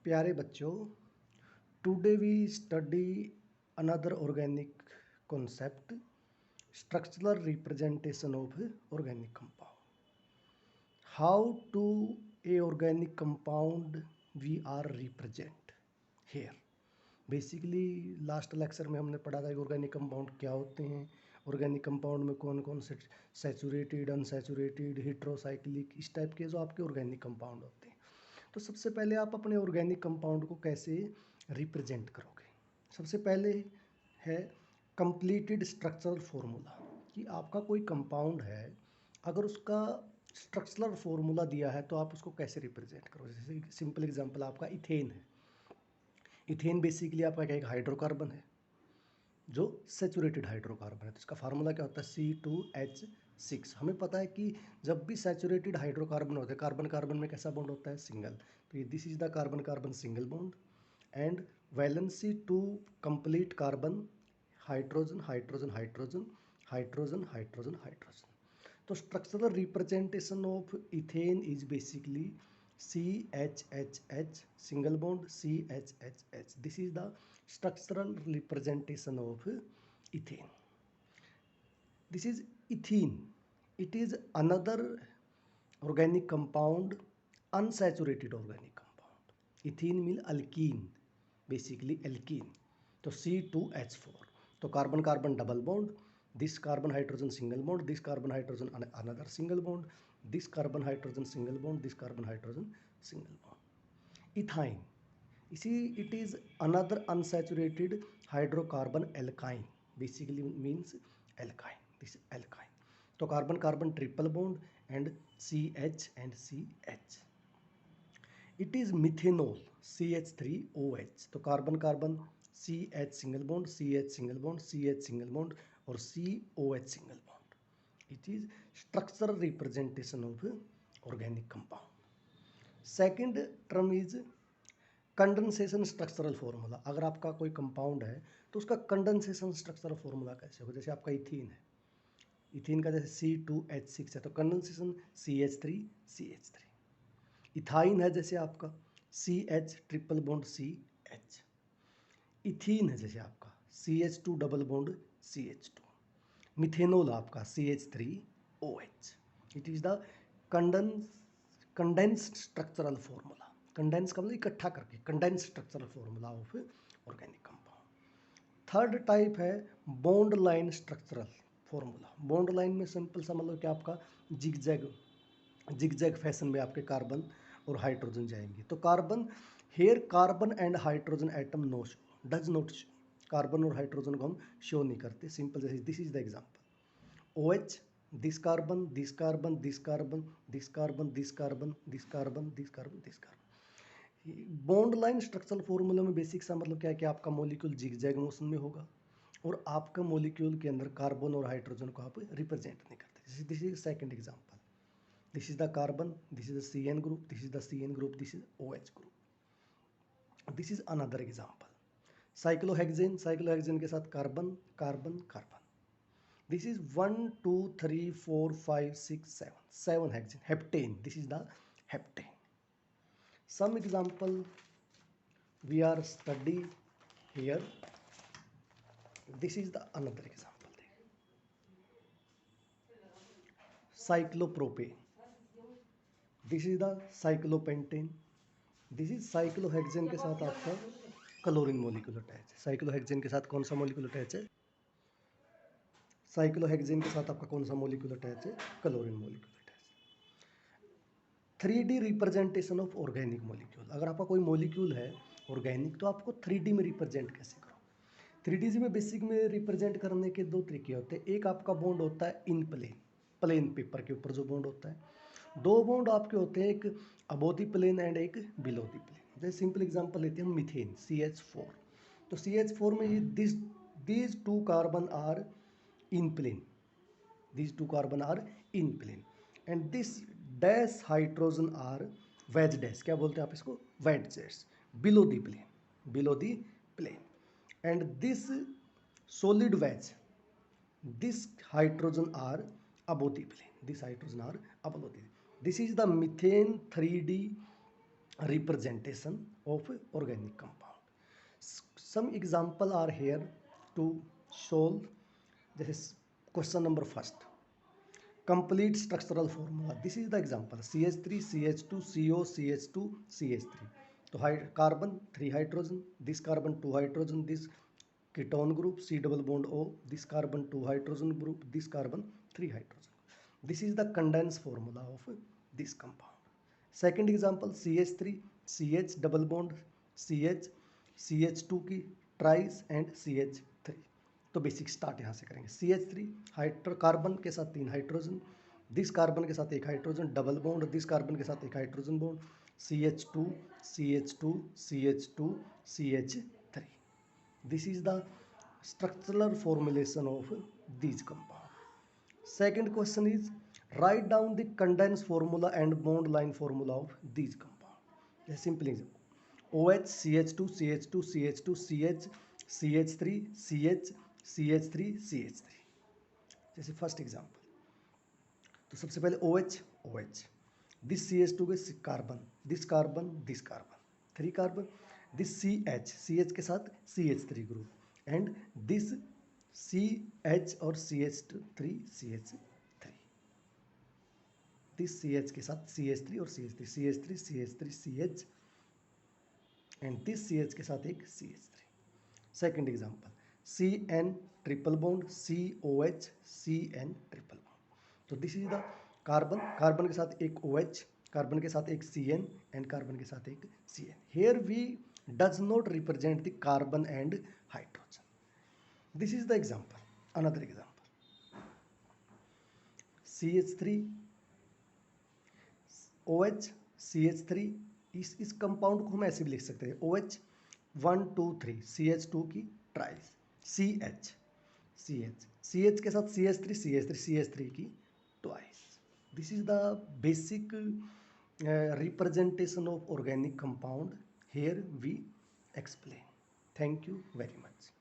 प्यारे बच्चों, today we study another organic concept, structural representation of organic compound. How to a organic compound we are represent here. Basically last lecture में हमने पढ़ा था कि organic compound क्या होते हैं, ऑर्गेनिक कंपाउंड में कौन कौन से सैचुरेटेड, अनसैचुरेटेड, हेट्रोसाइक्लिक, इस टाइप के जो आपके ऑर्गेनिक कंपाउंड होते हैं। तो सबसे पहले आप अपने ऑर्गेनिक कंपाउंड को कैसे रिप्रेजेंट करोगे। सबसे पहले है कंप्लीटेड स्ट्रक्चरल फॉर्मूला, कि आपका कोई कंपाउंड है, अगर उसका स्ट्रक्चरल फॉर्मूला दिया है तो आप उसको कैसे रिप्रेजेंट करोगे। जैसे सिंपल एग्जांपल आपका इथेन है। इथेन बेसिकली आपका क्या एक हाइड्रोकार्बन है जो सेचुरेटेड हाइड्रोकार्बन है। तो इसका फार्मूला क्या होता है C2H6। हमें पता है कि जब भी सेचुरेटेड हाइड्रोकार्बन होते हैं, कार्बन कार्बन में कैसा बॉन्ड होता है, सिंगल। तो ये this is the carbon carbon single bond and valency to complete carbon, hydrogen hydrogen hydrogen hydrogen hydrogen hydrogen. तो structural representation of ethane is basically CHHH single bond CHHH. This is the structural representation of ethane. This is ethene. It is another organic compound, unsaturated organic compound. Ethene means alkene, basically alkene. तो C2H4, तो carbon carbon double bond, this carbon hydrogen single bond, this carbon hydrogen another single bond, this carbon hydrogen single bond, this carbon hydrogen single bond. Ethyne, इसी it is another unsaturated hydrocarbon alkyne, basically means alkyne, this alkyne. तो carbon carbon triple bond and CH and CH. It is methanol CH3OH, तो carbon carbon CH single bond, CH single bond, CH single bond और COH single bond. It is structural representation of organic compound. Second term is condensation structural formula. अगर आपका कोई compound है तो उसका condensation structural formula कैसे होगा। जैसे आपका इथीन है, इथीन का जैसे C2H6 है तो कंडेंसेशन CH3CH3. इथाइन है जैसे आपका CH triple bond CH. Ethene है जैसे आपका CH2 double bond CH2. Methanol आपका CH3OH. It is the condensed structural formula. Condense का मतलब इकट्ठा करके, condensed structural formula of organic compound. Third type है bond line structural formula. Bond line में सिंपल सा मतलब क्या आपका जिगजैग फैशन में आपके कार्बन और हाइड्रोजन जाएंगे. तो carbon here carbon and hydrogen atom no show, does not show. Carbon और हाइड्रोजन को हम शो नहीं करते. सिंपल जैसे this is the example OH, this carbon this carbon this carbon this carbon this carbon this carbon this carbon this carbon. Bond line structural formula में basic सा मतलब क्या है कि आपका मॉलिक्यूल जिगजैग मोशन में होगा और आपका मॉलिक्यूल के अंदर कार्बन और हाइड्रोजन को आप रिप्रेजेंट नहीं करते. This is second example. This is the carbon, this is the CN group, this is the CN group, this is OH group. This is another example. Cyclohexane, cyclohexane के साथ carbon carbon carbon. This is 1 2 3 4 5 6 7 7 hexane. Heptane, this is the heptane. Some example we are study here. This is the another example. Cyclopropane, this is the cyclopentane. This is cyclohexane के साथ आपका chlorine molecule attach है. Cyclohexane के साथ कौन सा molecule attach है, cyclohexane के साथ आपका कौन सा मॉलिक्यूल अटैच है, क्लोरीन मॉलिक्यूल अटैच है. 3D representation of organic molecule. अगर आपका कोई मॉलिक्यूल है ऑर्गेनिक तो आपको 3D में रिप्रेजेंट कैसे करो. 3D में बेसिक में रिप्रेजेंट करने के दो तरीके होते हैं. एक आपका बॉन्ड होता है इन प्लेन, प्लेन पेपर के ऊपर जो बॉन्ड होता है. दो बॉन्ड आपके होते हैं, एक अबोव द प्लेन एंड एक बिलो द प्लेन. जैसे सिंपल एग्जांपल लेते हैं हम मीथेन CH4. तो CH4 में ये these two carbon are in plane, these two carbon are in plane and this dash hydrogen are wedge dash, क्या बोलते हैं आप इसको, wedge dash, below the plane, below the plane. And this solid wedge, this hydrogen are above the plane, this hydrogen are above the plane. This is the methane 3D representation of organic compound. Some example are here to solve. This is question number first. Complete structural formula. This is the example. CH3, CH2, CO, CH2, CH3. So carbon 3 hydrogen, this carbon 2 hydrogen, this ketone group C double bond O, this carbon 2 hydrogen group, this carbon 3 hydrogen. This is the condensed formula of this compound. Second example, CH3, CH double bond CH, CH2 की ट्राइस and CH3. तो basic start यहाँ से करेंगे. CH3 carbon के साथ 3 hydrogen, this carbon के साथ एक hydrogen double bond, this carbon के साथ एक hydrogen bond, CH2, CH2, CH2, CH3. This is the structural formulation of these compounds. Second question is, write down the condensed formula and bond line formula of these compounds. A simple example. OH, CH2, CH2, CH2, CH, CH3, CH, CH3, CH3. जैसे first example, तो सबसे पहले OH, OH, this CH2 के carbon, this carbon, this carbon, 3 carbon, this CH, CH के साथ CH3 group and this CH और CH3, CH3, this CH के साथ CH3 और CH3, CH3, CH3, CH and this CH के साथ एक CH3. Second example, CN triple bond, COH, CN triple bond. तो this is the carbon, carbon के साथ एक OH, कार्बन के साथ एक CN एंड कार्बन के साथ एक CN. Here we does not represent the carbon and hydrogen. This is the example. Another example, CH3, OH, CH3. इस कंपाउंड को हम ऐसे भी लिख सकते हैं, OH 1 2 3, CH2 की ट्राइस, CH, CH, CH के साथ CH3, CH3, CH3 की twice. This is the basic representation of organic compound. Here we explain. Thank you very much.